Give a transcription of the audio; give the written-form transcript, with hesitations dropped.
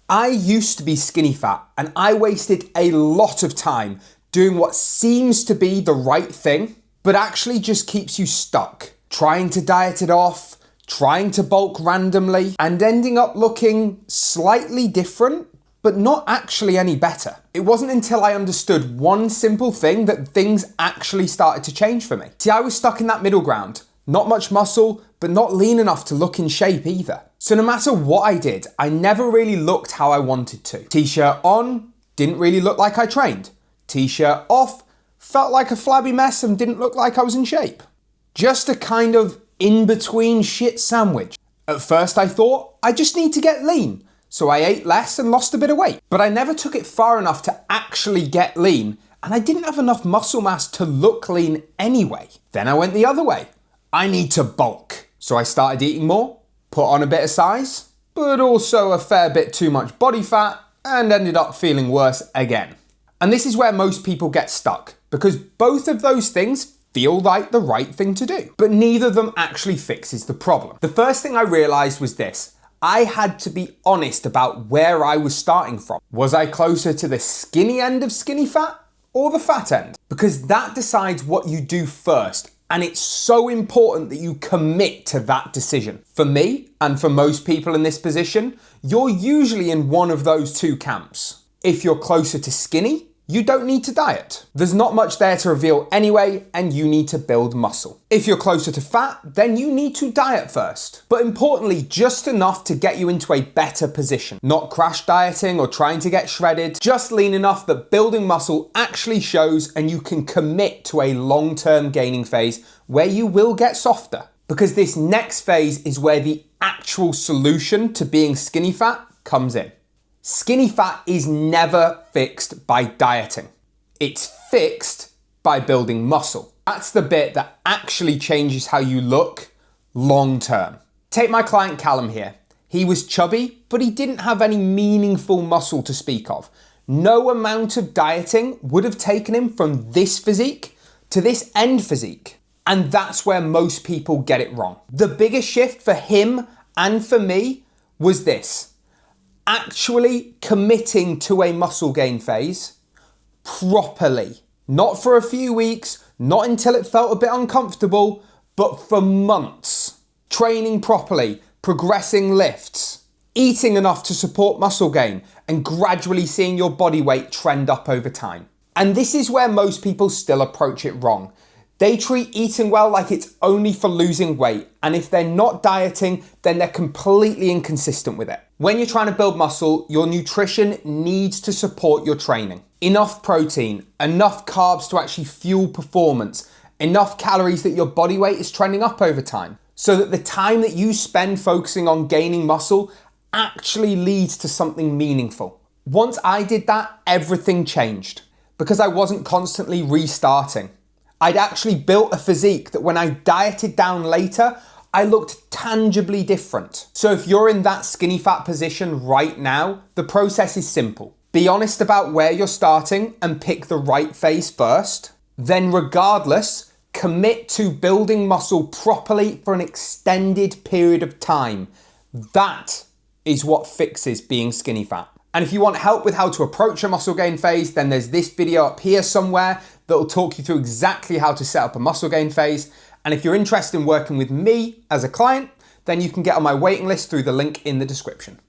I used to be skinny fat and I wasted a lot of time doing what seems to be the right thing, but actually just keeps you stuck. Trying to diet it off, trying to bulk randomly, and ending up looking slightly different, but not actually any better. It wasn't until I understood one simple thing that things actually started to change for me. See, I was stuck in that middle ground. Not much muscle, but not lean enough to look in shape either. So no matter what I did, I never really looked how I wanted to. T-shirt on, didn't really look like I trained. T-shirt off, felt like a flabby mess and didn't look like I was in shape. Just a kind of in-between shit sandwich. At first I thought, I just need to get lean. So I ate less and lost a bit of weight. But I never took it far enough to actually get lean, and I didn't have enough muscle mass to look lean anyway. Then I went the other way. I need to bulk. So I started eating more, put on a bit of size, but also a fair bit too much body fat, and ended up feeling worse again. And this is where most people get stuck, because both of those things feel like the right thing to do, but neither of them actually fixes the problem. The first thing I realized was this. I had to be honest about where I was starting from. Was I closer to the skinny end of skinny fat or the fat end? Because that decides what you do first. And it's so important that you commit to that decision. For me, and for most people in this position, you're usually in one of those two camps. If you're closer to skinny, you don't need to diet. There's not much there to reveal anyway, and you need to build muscle. If you're closer to fat, then you need to diet first. But importantly, just enough to get you into a better position. Not crash dieting or trying to get shredded, just lean enough that building muscle actually shows and you can commit to a long-term gaining phase where you will get softer. Because this next phase is where the actual solution to being skinny fat comes in. Skinny fat is never fixed by dieting. It's fixed by building muscle. That's the bit that actually changes how you look long term. Take my client Callum here. He was chubby, but he didn't have any meaningful muscle to speak of. No amount of dieting would have taken him from this physique to this end physique. And that's where most people get it wrong. The biggest shift for him and for me was this. Actually committing to a muscle gain phase properly. Not for a few weeks, not until it felt a bit uncomfortable, but for months. Training properly, progressing lifts, eating enough to support muscle gain, and gradually seeing your body weight trend up over time. And this is where most people still approach it wrong. They treat eating well like it's only for losing weight, and if they're not dieting, then they're completely inconsistent with it. When you're trying to build muscle, your nutrition needs to support your training. Enough protein, enough carbs to actually fuel performance, enough calories that your body weight is trending up over time, so that the time that you spend focusing on gaining muscle actually leads to something meaningful. Once I did that, everything changed, because I wasn't constantly restarting. I'd actually built a physique that when I dieted down later, I looked tangibly different. So if you're in that skinny fat position right now, the process is simple. Be honest about where you're starting and pick the right phase first. Then regardless, commit to building muscle properly for an extended period of time. That is what fixes being skinny fat. And if you want help with how to approach a muscle gain phase, then there's this video up here somewhere that will talk you through exactly how to set up a muscle gain phase. And if you're interested in working with me as a client, then you can get on my waiting list through the link in the description.